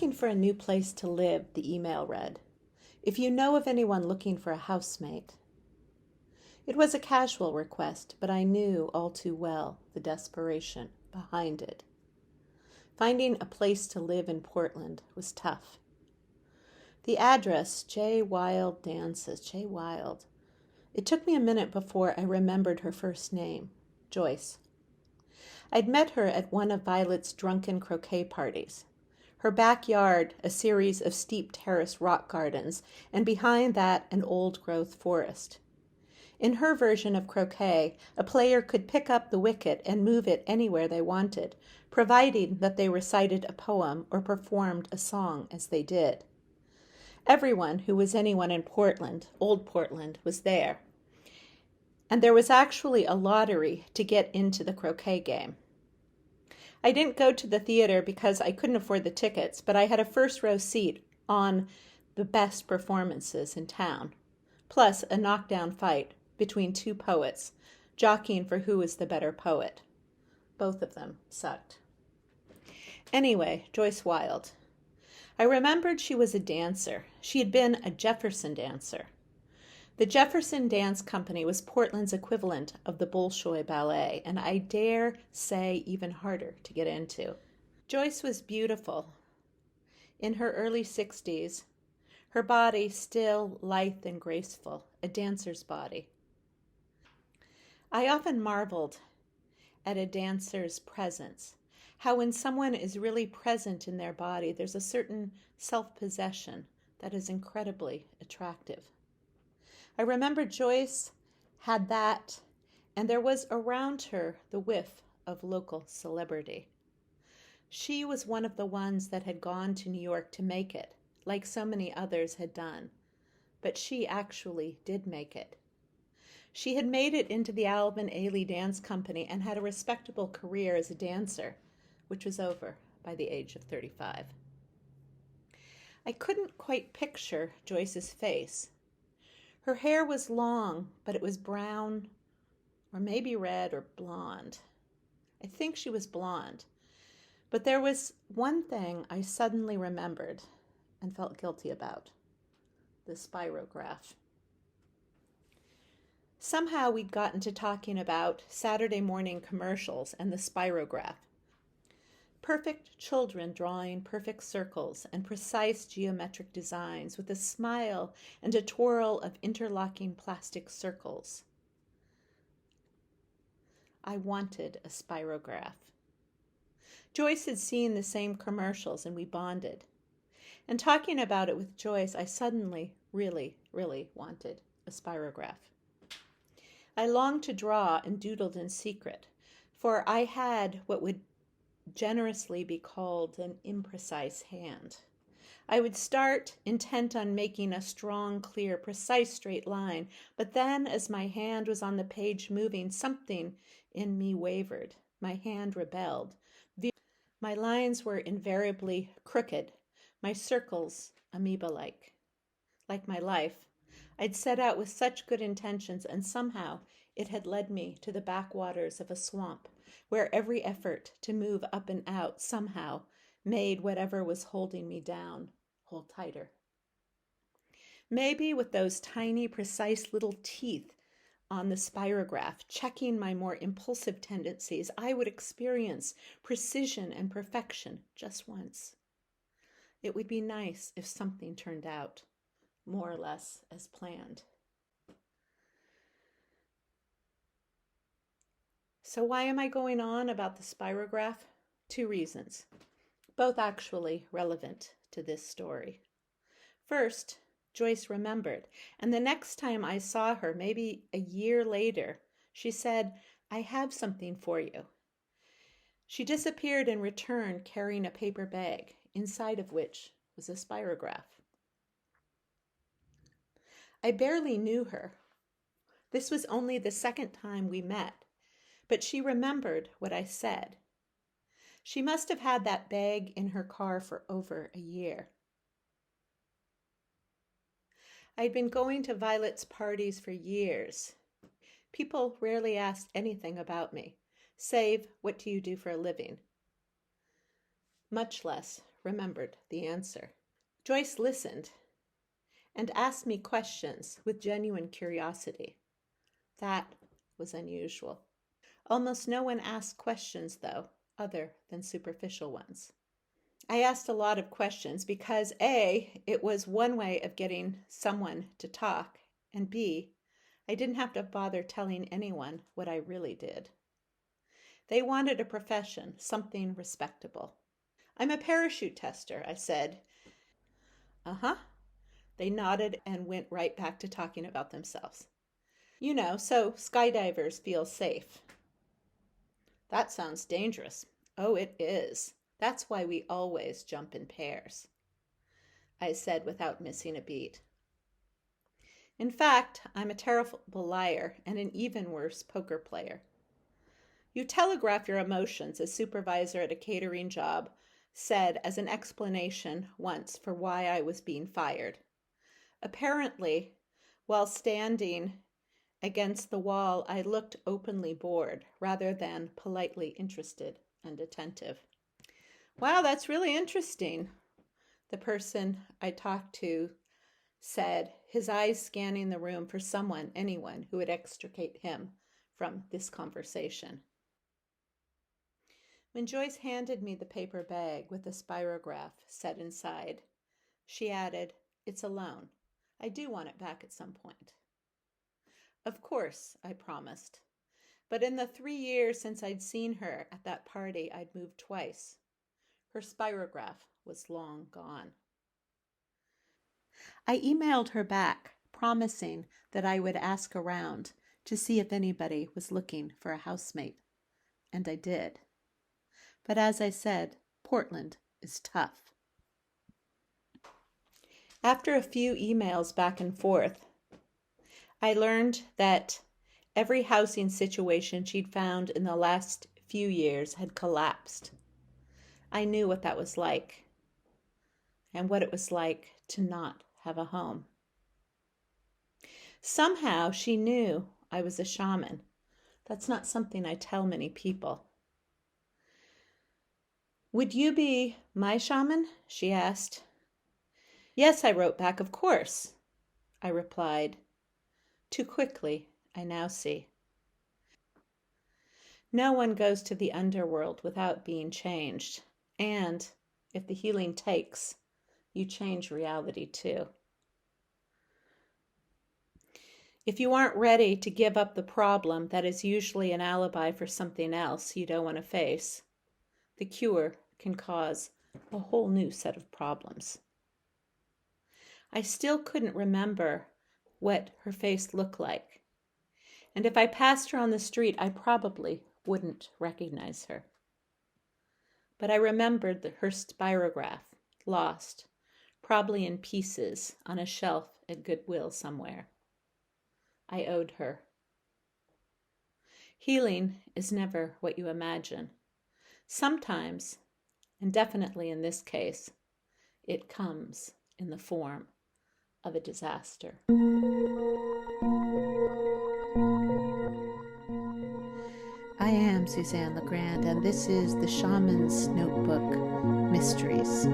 looking for a new place to live, the email read. If you know of anyone looking for a housemate. It was a casual request, but I knew all too well the desperation behind it. Finding a place to live in Portland was tough. The address, J. Wild Dances, J. Wild. It took me a minute before I remembered her first name, Joyce. I'd met her at one of Violet's drunken croquet parties. Her backyard, a series of steep terrace rock gardens, and behind that an old-growth forest. In her version of croquet, a player could pick up the wicket and move it anywhere they wanted, providing that they recited a poem or performed a song as they did. Everyone who was anyone in Portland, Old Portland, was there. And there was actually a lottery to get into the croquet game. I didn't go to the theater because I couldn't afford the tickets, but I had a first-row seat on the best performances in town, plus a knockdown fight between two poets, jockeying for who was the better poet. Both of them sucked. Anyway, Joyce Wild. I remembered she was a dancer. She had been a Jefferson dancer. The Jefferson Dance Company was Portland's equivalent of the Bolshoi Ballet, and I dare say even harder to get into. Joyce was beautiful. In her early 60s, her body still lithe and graceful, a dancer's body. I often marveled at a dancer's presence, how when someone is really present in their body, there's a certain self-possession that is incredibly attractive. I remember Joyce had that, and there was around her the whiff of local celebrity. She was one of the ones that had gone to New York to make it, like so many others had done. But she actually did make it. She had made it into the Alvin Ailey Dance Company and had a respectable career as a dancer, which was over by the age of 35. I couldn't quite picture Joyce's face. Her hair was long, but it was brown, or maybe red or blonde. I think she was blonde. But there was one thing I suddenly remembered and felt guilty about: the spirograph. Somehow we'd gotten to talking about Saturday morning commercials and the spirograph. Perfect children drawing perfect circles and precise geometric designs with a smile and a twirl of interlocking plastic circles. I wanted a spirograph. Joyce had seen the same commercials and we bonded. And talking about it with Joyce, I suddenly really wanted a spirograph. I longed to draw and doodled in secret, for I had what would generously be called an imprecise hand. I would start intent on making a strong, clear, precise straight line, but then as my hand was on the page moving, something in me wavered. My hand rebelled. My lines were invariably crooked, my circles amoeba-like. Like my life, I'd set out with such good intentions, and somehow it had led me to the backwaters of a swamp, where every effort to move up and out somehow made whatever was holding me down hold tighter. Maybe with those tiny, precise little teeth on the spirograph, checking my more impulsive tendencies, I would experience precision and perfection just once. It would be nice if something turned out more or less as planned. So why am I going on about the spirograph? 2 reasons, both actually relevant to this story. First, Joyce remembered, and the next time I saw her, maybe a year later, she said, "I have something for you." She disappeared and returned carrying a paper bag, inside of which was a spirograph. I barely knew her. This was only the second time we met, but she remembered what I said. She must have had that bag in her car for over a year. I'd been going to Violet's parties for years. People rarely asked anything about me, save, "What do you do for a living?" Much less remembered the answer. Joyce listened and asked me questions with genuine curiosity. That was unusual. Almost no one asked questions, though, other than superficial ones. I asked a lot of questions because A, it was one way of getting someone to talk, and B, I didn't have to bother telling anyone what I really did. They wanted a profession, something respectable. I'm a parachute tester, I said. Uh-huh. They nodded and went right back to talking about themselves. You know, so skydivers feel safe. That sounds dangerous. Oh, it is. That's why we always jump in pairs, I said without missing a beat. In fact, I'm a terrible liar and an even worse poker player. You telegraph your emotions, a supervisor at a catering job said as an explanation once for why I was being fired. Apparently, while standing against the wall, I looked openly bored rather than politely interested and attentive. Wow, that's really interesting, the person I talked to said, his eyes scanning the room for anyone who would extricate him from this conversation. When Joyce handed me the paper bag with the spirograph set inside, she added, "It's a loan. I do want it back at some point." Of course, I promised. But in the 3 years since I'd seen her at that party, I'd moved twice. Her spirograph was long gone. I emailed her back, promising that I would ask around to see if anybody was looking for a housemate. And I did. But as I said, Portland is tough. After a few emails back and forth, I learned that every housing situation she'd found in the last few years had collapsed. I knew what that was like, and what it was like to not have a home. Somehow she knew I was a shaman. That's not something I tell many people. "Would you be my shaman?" she asked. "Yes," I wrote back, "of course," I replied. Too quickly, I now see. No one goes to the underworld without being changed. And if the healing takes, you change reality too. If you aren't ready to give up the problem that is usually an alibi for something else you don't want to face, the cure can cause a whole new set of problems. I still couldn't remember what her face looked like. And if I passed her on the street, I probably wouldn't recognize her. But I remembered her spirograph, lost, probably in pieces on a shelf at Goodwill somewhere. I owed her. Healing is never what you imagine. Sometimes, and definitely in this case, it comes in the form of a disaster. I am Suzanne LeGrand, and this is the Shaman's Notebook Mysteries.